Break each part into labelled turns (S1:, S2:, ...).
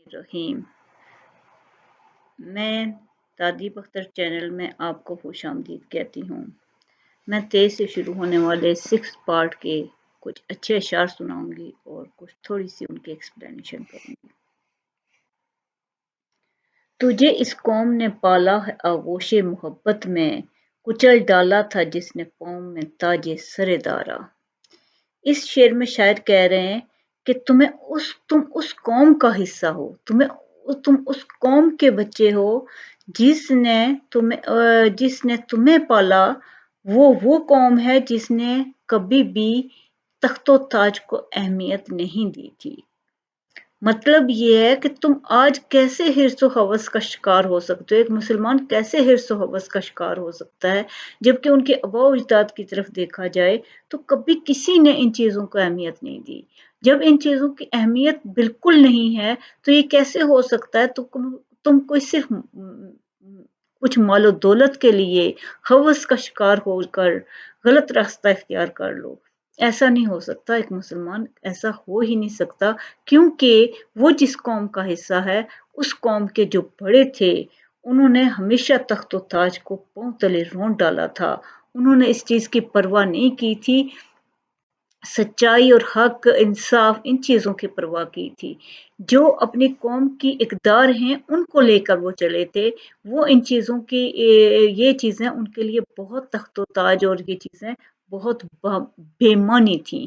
S1: रहीम। मैं दादी बख्तर चैनल में आपको खुश आमदीद कहती हूँ। मैं 23 से शुरू होने वाले 6 पार्ट के कुछ अच्छे अशार सुनाऊंगी और कुछ थोड़ी सी उनकी एक्सप्लेनेशन करूंगी। तुझे इस कौम ने पाला है आगोशे मोहब्बत में, कुचल डाला था जिसने कौम में ताजे सरेदारा। इस शेर में शायर कह रहे हैं कि तुम उस कौम का हिस्सा हो, तुम उस कौम के बच्चे हो जिसने तुम्हें पाला। वो कौम है जिसने कभी भी तख्तो ताज को अहमियत नहीं दी थी। मतलब ये है कि तुम आज कैसे हिर्सो हवस का शिकार हो सकते हो, एक मुसलमान कैसे हिर्सो हवस का शिकार हो सकता है, जबकि उनके आबा अजदाद की तरफ देखा जाए तो कभी किसी ने इन चीज़ों को अहमियत नहीं दी। जब इन चीज़ों की अहमियत बिल्कुल नहीं है तो ये कैसे हो सकता है तुम कोई सिर्फ कुछ मालो दौलत के लिए हवस का शिकार होकर गलत रास्ता इख्तियार कर लो। ऐसा नहीं हो सकता, एक मुसलमान ऐसा हो ही नहीं सकता, क्योंकि वो जिस कौम का हिस्सा है, उस कौम के जो बड़े थे, उन्होंने हमेशा तख्त ताज को पांव तले रौंद डाला था। उन्होंने इस चीज की परवाह नहीं की थी, सच्चाई और हक इंसाफ इन चीजों की परवाह की थी। जो अपनी कौम की इकदार हैं उनको लेकर वो चले थे। वो इन चीजों की ये चीजें उनके लिए बहुत तख्तो ताज और ये चीजें बहुत बेमानी थी।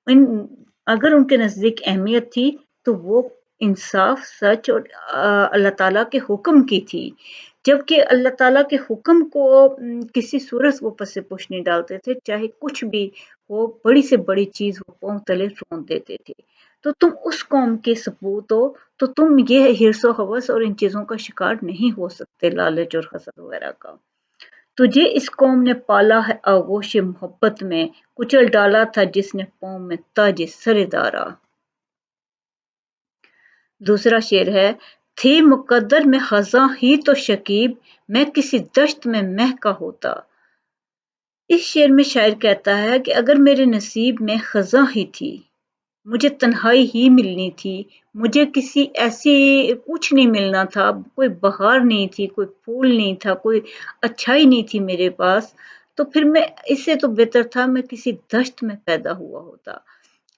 S1: इन अगर उनके नजदीक अहमियत थी तो वो इंसाफ सच और अल्लाह ताला के हुक्म की थी, जबकि अल्लाह ताला के हुक्म को किसी सूरत वो पसे पुश नहीं डालते थे, चाहे कुछ भी हो, बड़ी से बड़ी चीज वो पांव तले रौंद देते थे। तो तुम उस कौम के सपूत हो, तो तुम ये हिर्सो हवस और इन चीजों का शिकार नहीं हो सकते, लालच और हसद वगैरह का। तुझे इस कौम ने पाला है आगोश मोहब्बत में, कुचल डाला था जिसने कौम में ताजे सरेदारा। दूसरा शेर है, थी मुकद्दर में खजा ही तो शकीब, मैं किसी दश्त में महका होता। इस शेर में शायर कहता है कि अगर मेरे नसीब में खजा ही थी, मुझे तन्हाई ही मिलनी थी, मुझे किसी ऐसी कुछ नहीं मिलना था, कोई बहार नहीं थी, कोई फूल नहीं था, कोई अच्छाई नहीं थी मेरे पास, तो फिर मैं इससे तो बेहतर था मैं किसी दश्त में पैदा हुआ होता।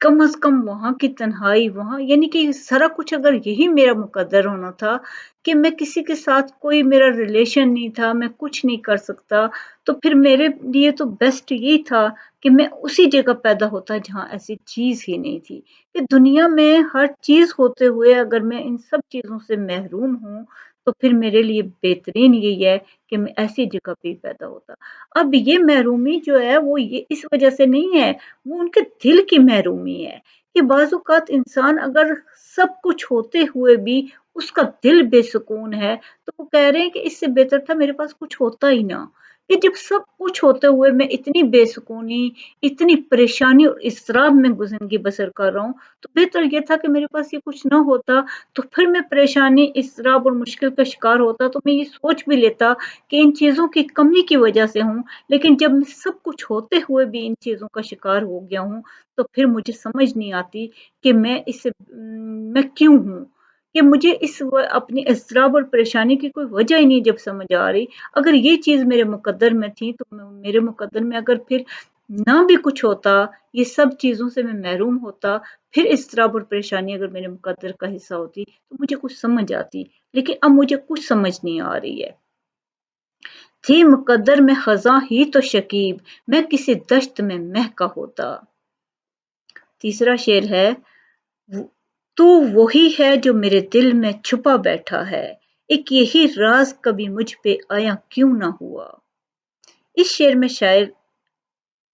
S1: कम अज कम वहां की तन्हाई, वहां यानी कि सारा कुछ अगर यही मेरा मुकद्दर होना था कि मैं किसी के साथ कोई मेरा रिलेशन नहीं था, मैं कुछ नहीं कर सकता, तो फिर मेरे लिए तो बेस्ट यही था कि मैं उसी जगह पैदा होता जहां ऐसी चीज ही नहीं थी। कि दुनिया में हर चीज होते हुए अगर मैं इन सब चीजों से महरूम हूं, तो फिर मेरे लिए बेहतरीन यही है कि मैं ऐसी जगह पे पैदा होता। अब ये महरूमी जो है वो ये इस वजह से नहीं है, वो उनके दिल की महरूमी है कि बाज़-औक़ात इंसान अगर सब कुछ होते हुए भी उसका दिल बेसुकून है, तो वो कह रहे हैं कि इससे बेहतर था मेरे पास कुछ होता ही ना। कि जब सब कुछ होते हुए मैं इतनी बेसुकूनी, इतनी परेशानी और इज़्तिराब में ज़िंदगी बसर कर रहा हूँ, तो बेहतर ये था कि मेरे पास ये कुछ ना होता, तो फिर मैं परेशानी, इज़्तिराब और मुश्किल का शिकार होता, तो मैं ये सोच भी लेता कि इन चीज़ों की कमी की वजह से हूँ, लेकिन जब मैं सब कुछ होते हुए भी इन चीज़ों का शिकार हो गया हूँ, तो फिर मुझे समझ नहीं आती कि मैं क्यों हूँ? कि मुझे अपनी इज़्तिराब और परेशानी की कोई वजह ही नहीं जब समझ आ रही। अगर ये चीज़ मेरे मुकद्दर में थी, तो मेरे मुकद्दर में अगर फिर ना भी कुछ होता, ये सब चीज़ों से मैं महरूम होता, फिर इज़्तिराब और परेशानी अगर मेरे मुकद्दर का हिस्सा होती, तो मुझे कुछ समझ आती। लेकिन अब मुझे कुछ समझ नहीं आ रही है। थी मुकद्दर में खज़ां ही तो शकीब, मैं किसी दश्त में महका होता। तीसरा शेर है, तू वही है जो मेरे दिल में छुपा बैठा है, एक यही राज कभी मुझ पे आया क्यों ना हुआ। इस शेर में शायर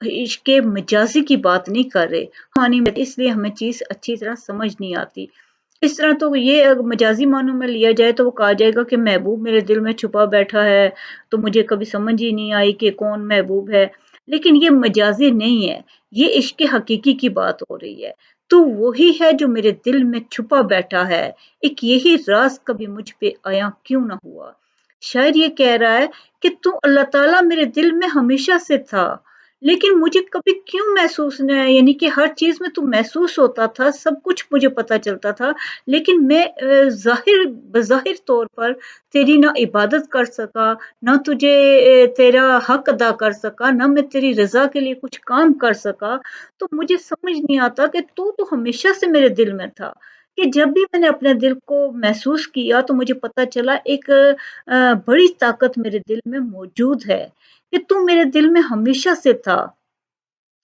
S1: इश्क मजाजी की बात नहीं कर रहे, मानी में इसलिए हमें चीज अच्छी तरह समझ नहीं आती। इस तरह तो ये अगर मजाजी मानों में लिया जाए तो वो कहा जाएगा कि महबूब मेरे दिल में छुपा बैठा है, तो मुझे कभी समझ ही नहीं आई कि कौन महबूब है। लेकिन ये मजाजी नहीं है, ये इश्क हकीकी की बात हो रही है। तो वही है जो मेरे दिल में छुपा बैठा है, एक यही राज कभी मुझ पे आया क्यों ना हुआ। शायर ये कह रहा है कि तू अल्लाह ताला मेरे दिल में हमेशा से था, लेकिन मुझे कभी क्यों महसूस न यानी कि हर चीज़ में तो महसूस होता था, सब कुछ मुझे पता चलता था, लेकिन मैं बज़ाहिर तौर पर तेरी ना इबादत कर सका, ना तुझे तेरा हक अदा कर सका, ना मैं तेरी रज़ा के लिए कुछ काम कर सका। तो मुझे समझ नहीं आता कि तू तो हमेशा से मेरे दिल में था, कि जब भी मैंने अपने दिल को महसूस किया तो मुझे पता चला एक बड़ी ताकत मेरे दिल में मौजूद है, कि तू मेरे दिल में हमेशा से था।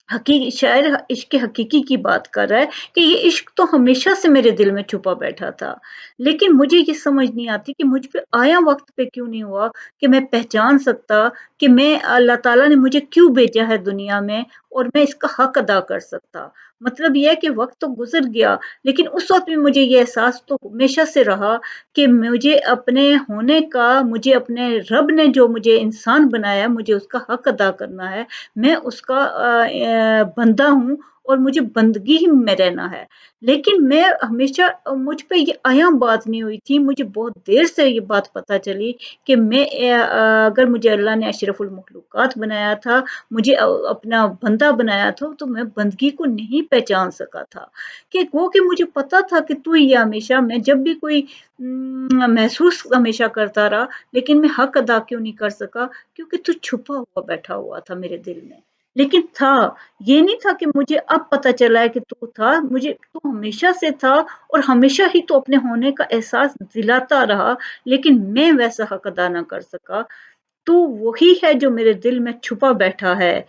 S1: हकीकी शायर इश्क हकीकी की बात कर रहा है कि ये इश्क तो हमेशा से मेरे दिल में छुपा बैठा था। लेकिन मुझे ये समझ नहीं आती कि मुझ पे आया वक़्त पे क्यों नहीं हुआ कि मैं पहचान सकता कि मैं अल्लाह ताला ने मुझे क्यों भेजा है दुनिया में और मैं इसका हक अदा कर सकता। मतलब ये है कि वक़्त तो गुज़र गया, लेकिन उस वक़्त भी मुझे ये एहसास तो हमेशा से रहा कि मुझे अपने होने का, मुझे अपने रब ने जो मुझे इंसान बनाया, मुझे उसका हक अदा करना है। मैं उसका बंदा हूँ और मुझे बंदगी ही में रहना है। लेकिन मैं हमेशा मुझ पे ये आया बात नहीं हुई थी, मुझे बहुत देर से ये बात पता चली कि अगर मुझे अल्लाह ने अशरफुल मखलूक़ात बनाया था, मुझे अपना बंदा बनाया था, तो मैं बंदगी को नहीं पहचान सका था। कि मुझे पता था कि तू ही है हमेशा, मैं जब भी कोई महसूस हमेशा करता रहा, लेकिन मैं हक अदा क्यों नहीं कर सका? क्योंकि तू छुपा हुआ बैठा हुआ था मेरे दिल में। लेकिन था, ये नहीं था कि मुझे अब पता चला है कि तू था, मुझे तू हमेशा से था और हमेशा ही तू अपने होने का एहसास दिलाता रहा, लेकिन मैं वैसा हक अदा ना कर सका। तू वही है जो मेरे दिल में छुपा बैठा है।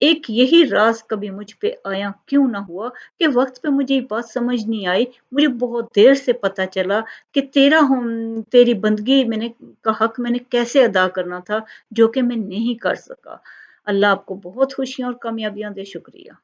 S1: एक यही राज़ कभी मुझ पे आया क्यों ना हुआ कि वक़्त पे मुझे ये बात समझ नहीं आई। मुझे बहुत देर से पता चला कि तेरी बंदगी का हक़ मैंने कैसे अदा करना था, जो कि मैं नहीं कर सका। अल्लाह आपको बहुत खुशियाँ और कामयाबियाँ दे। शुक्रिया।